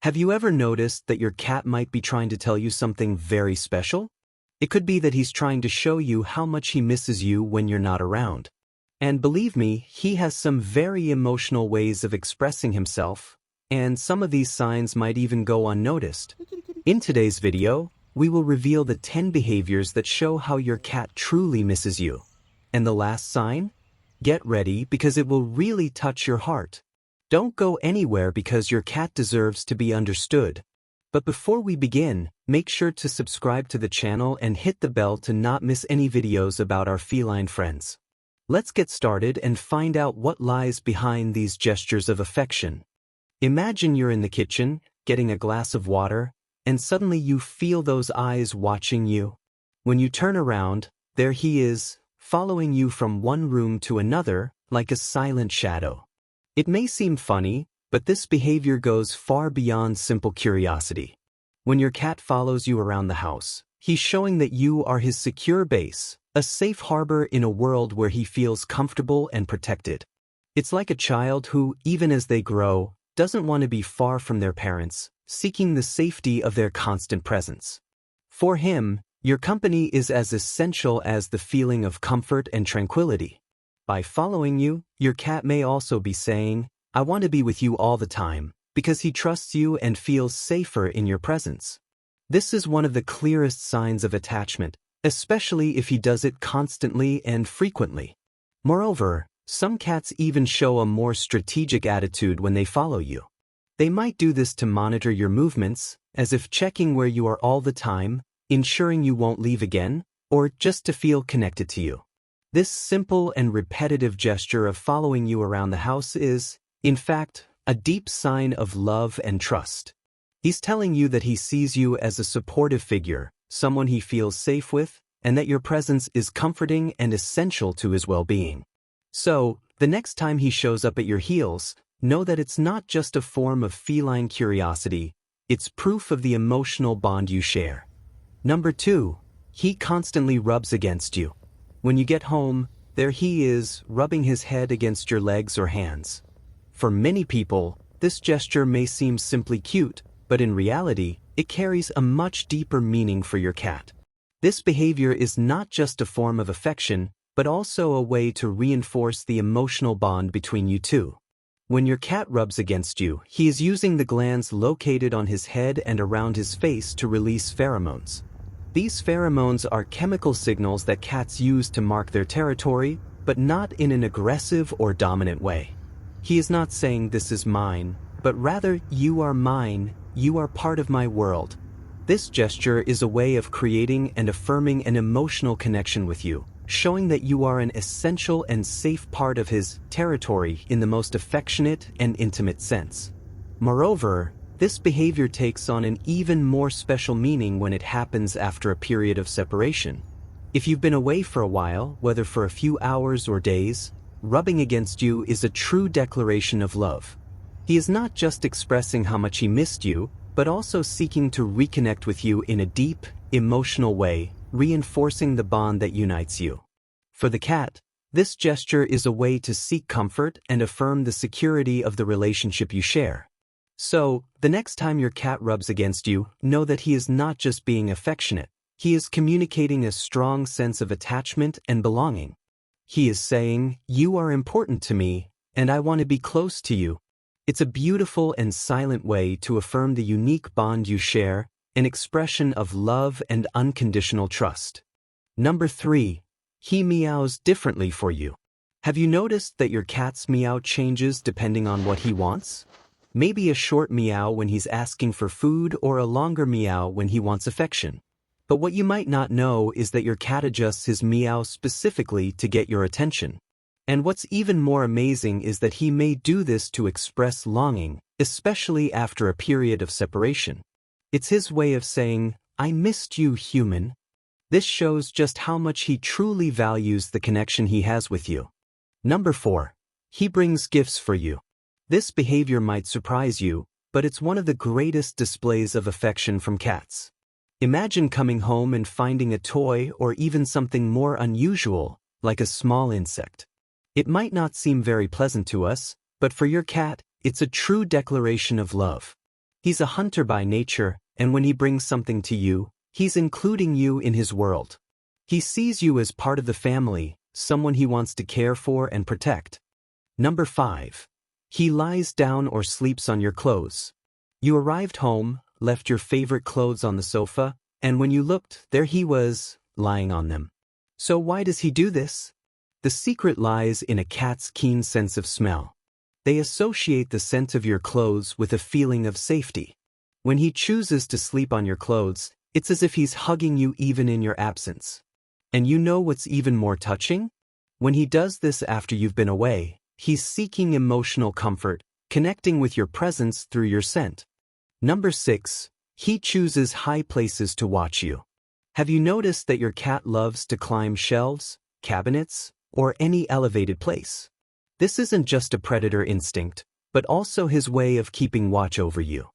Have you ever noticed that your cat might be trying to tell you something very special? It could be that he's trying to show you how much he misses you when you're not around. And believe me, he has some very emotional ways of expressing himself, and some of these signs might even go unnoticed. In today's video, we will reveal the 10 behaviors that show how your cat truly misses you. And the last sign? Get ready because it will really touch your heart. Don't go anywhere because your cat deserves to be understood. But before we begin, make sure to subscribe to the channel and hit the bell to not miss any videos about our feline friends. Let's get started and find out what lies behind these gestures of affection. Imagine you're in the kitchen, getting a glass of water, and suddenly you feel those eyes watching you. When you turn around, there he is, following you from one room to another, like a silent shadow. It may seem funny, but this behavior goes far beyond simple curiosity. When your cat follows you around the house, he's showing that you are his secure base, a safe harbor in a world where he feels comfortable and protected. It's like a child who, even as they grow, doesn't want to be far from their parents, seeking the safety of their constant presence. For him, your company is as essential as the feeling of comfort and tranquility. By following you, your cat may also be saying, "I want to be with you all the time," because he trusts you and feels safer in your presence. This is one of the clearest signs of attachment, especially if he does it constantly and frequently. Moreover, some cats even show a more strategic attitude when they follow you. They might do this to monitor your movements, as if checking where you are all the time, ensuring you won't leave again, or just to feel connected to you. This simple and repetitive gesture of following you around the house is, in fact, a deep sign of love and trust. He's telling you that he sees you as a supportive figure, someone he feels safe with, and that your presence is comforting and essential to his well-being. So, the next time he shows up at your heels, know that it's not just a form of feline curiosity, it's proof of the emotional bond you share. Number 2, he constantly rubs against you. When you get home, there he is, rubbing his head against your legs or hands. For many people, this gesture may seem simply cute, but in reality, it carries a much deeper meaning for your cat. This behavior is not just a form of affection, but also a way to reinforce the emotional bond between you two. When your cat rubs against you, he is using the glands located on his head and around his face to release pheromones. These pheromones are chemical signals that cats use to mark their territory, but not in an aggressive or dominant way. He is not saying "this is mine," but rather "you are mine, you are part of my world." This gesture is a way of creating and affirming an emotional connection with you, showing that you are an essential and safe part of his territory in the most affectionate and intimate sense. Moreover, this behavior takes on an even more special meaning when it happens after a period of separation. If you've been away for a while, whether for a few hours or days, rubbing against you is a true declaration of love. He is not just expressing how much he missed you, but also seeking to reconnect with you in a deep, emotional way, reinforcing the bond that unites you. For the cat, this gesture is a way to seek comfort and affirm the security of the relationship you share. So, the next time your cat rubs against you, know that he is not just being affectionate, he is communicating a strong sense of attachment and belonging. He is saying, "You are important to me, and I want to be close to you." It's a beautiful and silent way to affirm the unique bond you share, an expression of love and unconditional trust. Number 3, he meows differently for you. Have you noticed that your cat's meow changes depending on what he wants? Maybe a short meow when he's asking for food or a longer meow when he wants affection. But what you might not know is that your cat adjusts his meow specifically to get your attention. And what's even more amazing is that he may do this to express longing, especially after a period of separation. It's his way of saying, "I missed you, human." This shows just how much he truly values the connection he has with you. Number 4, he brings gifts for you. This behavior might surprise you, but it's one of the greatest displays of affection from cats. Imagine coming home and finding a toy or even something more unusual, like a small insect. It might not seem very pleasant to us, but for your cat, it's a true declaration of love. He's a hunter by nature, and when he brings something to you, he's including you in his world. He sees you as part of the family, someone he wants to care for and protect. Number 5. He lies down or sleeps on your clothes. You arrived home, left your favorite clothes on the sofa, and when you looked, there he was, lying on them. So why does he do this? The secret lies in a cat's keen sense of smell. They associate the scent of your clothes with a feeling of safety. When he chooses to sleep on your clothes, it's as if he's hugging you even in your absence. And you know what's even more touching? When he does this after you've been away, he's seeking emotional comfort, connecting with your presence through your scent. Number 6. He chooses high places to watch you. Have you noticed that your cat loves to climb shelves, cabinets, or any elevated place? This isn't just a predator instinct, but also his way of keeping watch over you.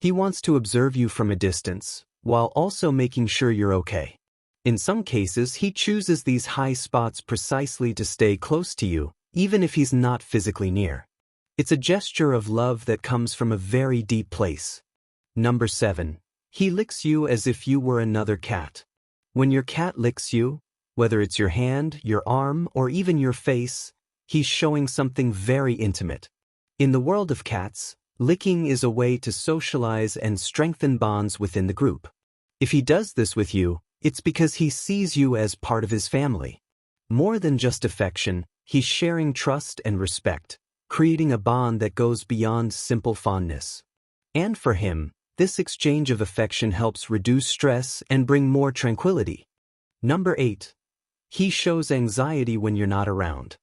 He wants to observe you from a distance, while also making sure you're okay. In some cases, he chooses these high spots precisely to stay close to you, even if he's not physically near. It's a gesture of love that comes from a very deep place. Number 7. He licks you as if you were another cat. When your cat licks you, whether it's your hand, your arm, or even your face, he's showing something very intimate. In the world of cats, licking is a way to socialize and strengthen bonds within the group. If he does this with you, it's because he sees you as part of his family. More than just affection, he's sharing trust and respect, creating a bond that goes beyond simple fondness. And for him, this exchange of affection helps reduce stress and bring more tranquility. Number 8. He shows anxiety when you're not around.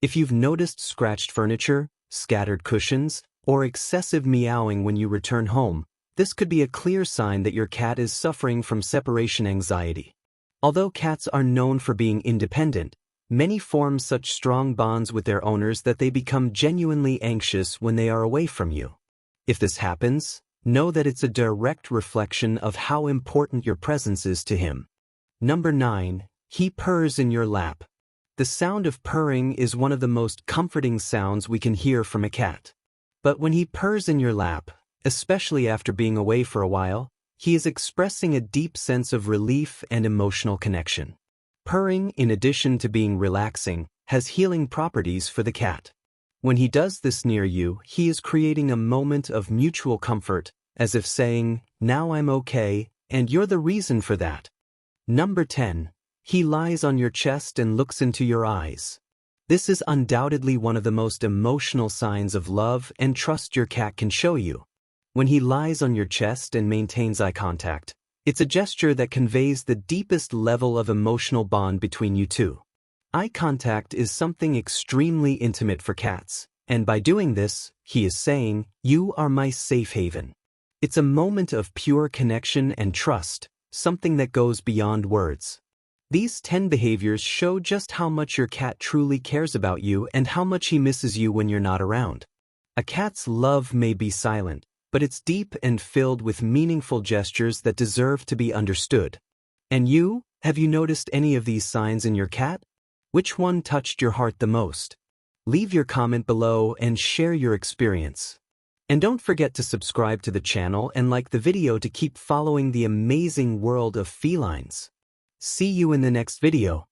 If you've noticed scratched furniture, scattered cushions, or excessive meowing when you return home, this could be a clear sign that your cat is suffering from separation anxiety. Although cats are known for being independent, many form such strong bonds with their owners that they become genuinely anxious when they are away from you. If this happens, know that it's a direct reflection of how important your presence is to him. Number 9. He purrs in your lap. The sound of purring is one of the most comforting sounds we can hear from a cat. But when he purrs in your lap, especially after being away for a while, he is expressing a deep sense of relief and emotional connection. Purring, in addition to being relaxing, has healing properties for the cat. When he does this near you, he is creating a moment of mutual comfort, as if saying, "Now I'm okay, and you're the reason for that." Number 10. He lies on your chest and looks into your eyes. This is undoubtedly one of the most emotional signs of love and trust your cat can show you. When he lies on your chest and maintains eye contact, it's a gesture that conveys the deepest level of emotional bond between you two. Eye contact is something extremely intimate for cats, and by doing this, he is saying, "You are my safe haven." It's a moment of pure connection and trust, something that goes beyond words. These 10 behaviors show just how much your cat truly cares about you and how much he misses you when you're not around. A cat's love may be silent, but it's deep and filled with meaningful gestures that deserve to be understood. And you, have you noticed any of these signs in your cat? Which one touched your heart the most? Leave your comment below and share your experience. And don't forget to subscribe to the channel and like the video to keep following the amazing world of felines. See you in the next video.